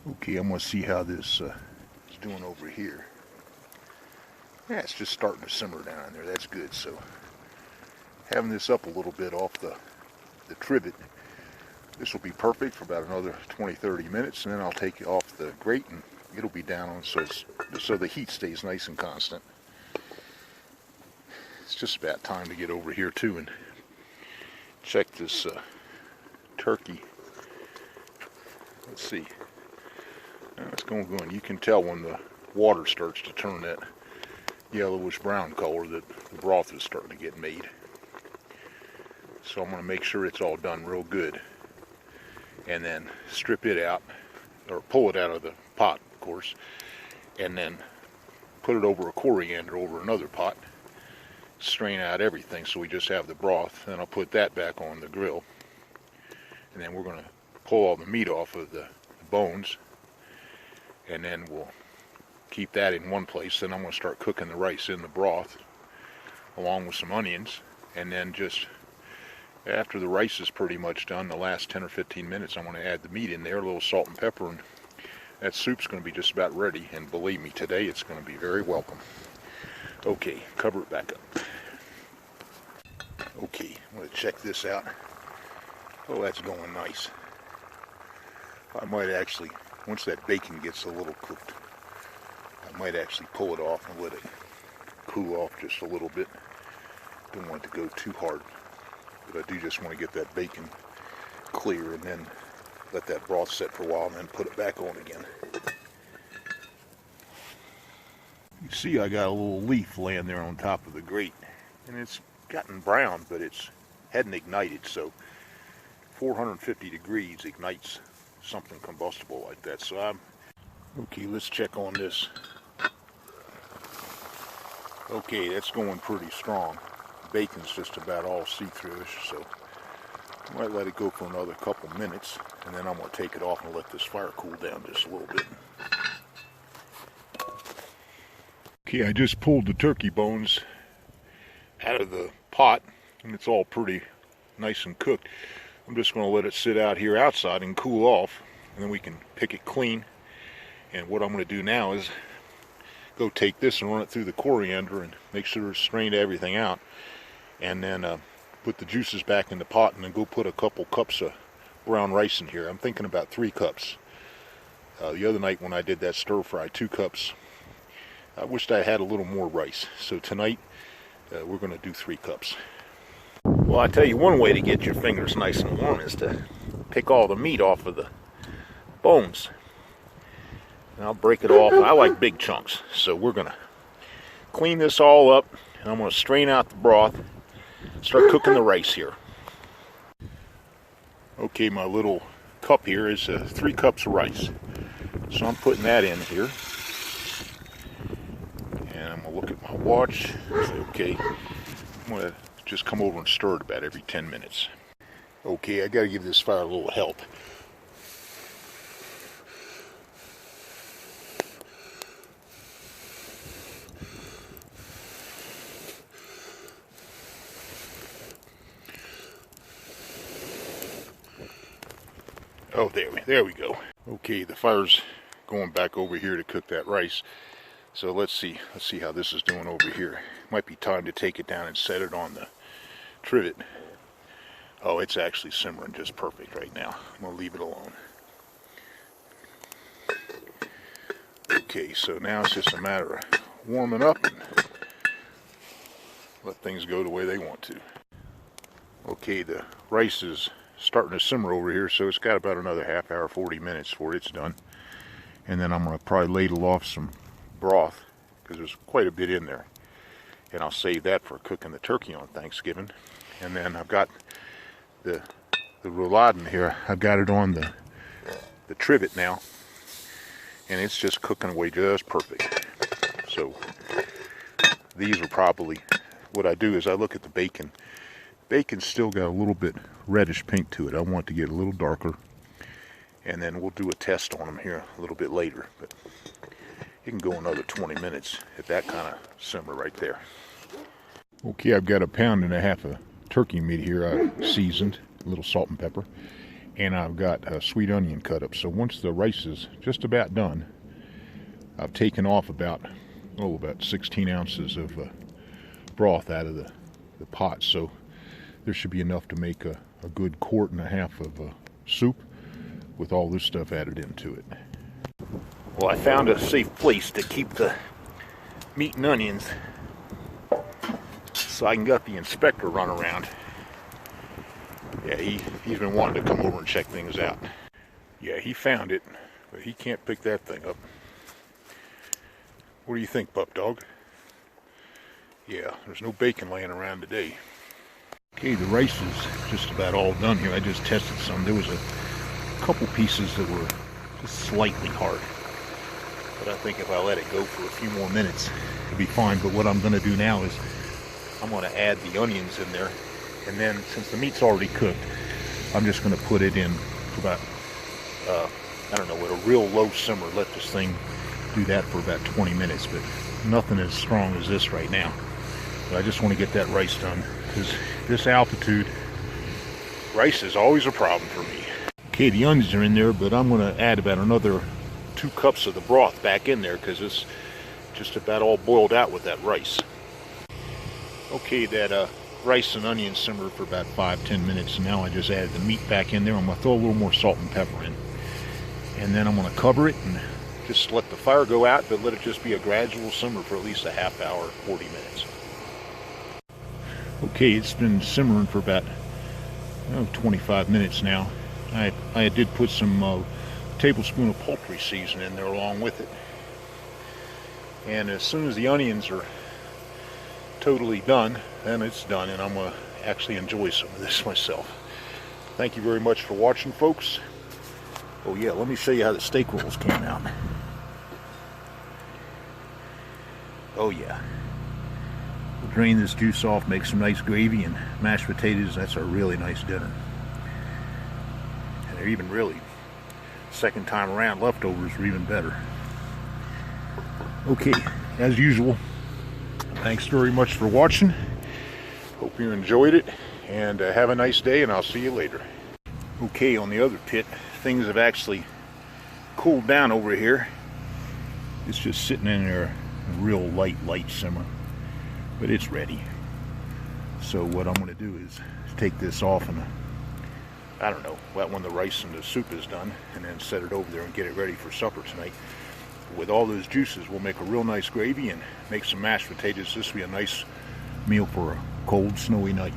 Okay, I'm going to see how this is doing over here. Yeah, it's just starting to simmer down in there. That's good. So having this up a little bit off the trivet, this will be perfect for about another 20-30 minutes, and then I'll take it off the grate and it'll be down on so the heat stays nice and constant. It's just about time to get over here too and check this turkey. Let's see. Now it's going good. You can tell when the water starts to turn that yellowish brown color that the broth is starting to get made. So I'm going to make sure it's all done real good, and then strip it out, or pull it out of the pot, of course, and then put it over a coriander over another pot, strain out everything so we just have the broth. Then I'll put that back on the grill, and then we're going to pull all the meat off of the bones, and then we'll keep that in one place. Then I'm going to start cooking the rice in the broth along with some onions, and then just after the rice is pretty much done, the last 10 or 15 minutes, I'm going to add the meat in there, a little salt and pepper, and that soup's going to be just about ready. And believe me, today it's going to be very welcome. Okay, cover it back up. Okay, I'm going to check this out. Oh, that's going nice. I might actually, once that bacon gets a little cooked, I might actually pull it off and let it cool off just a little bit. Don't want it to go too hard, but I do just want to get that bacon clear and then let that broth set for a while and then put it back on again. You see I got a little leaf laying there on top of the grate, and it's gotten brown, but it's hadn't ignited, so 450 degrees ignites something combustible like that. So okay, let's check on this. Okay, that's going pretty strong. Bacon's just about all see-through-ish, so I might let it go for another couple minutes, and then I'm going to take it off and let this fire cool down just a little bit. Okay, I just pulled the turkey bones out of the pot, and it's all pretty nice and cooked. I'm just going to let it sit out here outside and cool off, and then we can pick it clean. And what I'm going to do now is go take this and run it through the coriander and make sure it's strained everything out, and then put the juices back in the pot, and then go put a couple cups of brown rice in here. I'm thinking about 3 cups. The other night when I did that stir fry, 2 cups. I wished I had a little more rice. So tonight we're going to do 3 cups. Well, I tell you, one way to get your fingers nice and warm is to pick all the meat off of the bones. And I'll break it off. I like big chunks, so we're going to clean this all up, and I'm going to strain out the broth, start cooking the rice here. Okay, my little cup here is 3 cups of rice, so I'm putting that in here. And I'm going to look at my watch and say, okay, I'm going to just come over and stir it about every 10 minutes. Okay, I got to give this fire a little help. Oh, there we go. Okay, the fire's going back over here to cook that rice. So let's see how this is doing over here. Might be time to take it down and set it on the trivet. Oh, it's actually simmering just perfect right now. I'm gonna leave it alone. Okay, so now it's just a matter of warming up and let things go the way they want to. Okay, the rice is starting to simmer over here, so it's got about another half hour, 40 minutes before it's done. And then I'm going to probably ladle off some broth, because there's quite a bit in there. And I'll save that for cooking the turkey on Thanksgiving. And then I've got the rouladen here. I've got it on the trivet now, and it's just cooking away just perfect. So these are probably, what I do is I look at the bacon. Bacon's still got a little bit reddish pink to it. I want it to get a little darker, and then we'll do a test on them here a little bit later. But you can go another 20 minutes at that kind of simmer right there. Okay, I've got 1.5 pounds of turkey meat here. I seasoned a little salt and pepper, and I've got a sweet onion cut up. So once the rice is just about done, I've taken off about 16 ounces of broth out of the pot. So there should be enough to make a good quart and a half of soup with all this stuff added into it. Well, I found a safe place to keep the meat and onions so I can get the inspector run around. Yeah, he's been wanting to come over and check things out. Yeah, he found it, but he can't pick that thing up. What do you think, pup dog? Yeah, there's no bacon laying around today. Okay, the rice is just about all done here. I just tested some. There was a couple pieces that were just slightly hard. But I think if I let it go for a few more minutes, it'll be fine. But what I'm going to do now is I'm going to add the onions in there. And then, since the meat's already cooked, I'm just going to put it in for about, I don't know, at a real low simmer. Let this thing do that for about 20 minutes. But nothing as strong as this right now. But I just want to get that rice done, because this altitude, rice is always a problem for me. Okay, the onions are in there, but I'm going to add about another 2 cups of the broth back in there, because it's just about all boiled out with that rice. Okay, that rice and onions simmered for about 5-10 minutes, and now I just added the meat back in there. I'm going to throw a little more salt and pepper in, and then I'm going to cover it and just let the fire go out, but let it just be a gradual simmer for at least a half hour, 40 minutes. Okay, it's been simmering for about 25 minutes now. I did put some tablespoon of poultry seasoning in there along with it. And as soon as the onions are totally done, then it's done, and I'm going to actually enjoy some of this myself. Thank you very much for watching, folks. Oh yeah, let me show you how the steak rolls came out. Oh yeah. We'll drain this juice off, make some nice gravy and mashed potatoes. That's a really nice dinner. And they're even really, second time around, leftovers are even better. Okay, as usual, thanks very much for watching. Hope you enjoyed it, and have a nice day, and I'll see you later. Okay, on the other pit, things have actually cooled down over here. It's just sitting in there, a real light simmer, but it's ready. So what I'm going to do is take this off and I don't know, when the rice and the soup is done, and then set it over there and get it ready for supper tonight. With all those juices, we'll make a real nice gravy and make some mashed potatoes. This will be a nice meal for a cold, snowy night.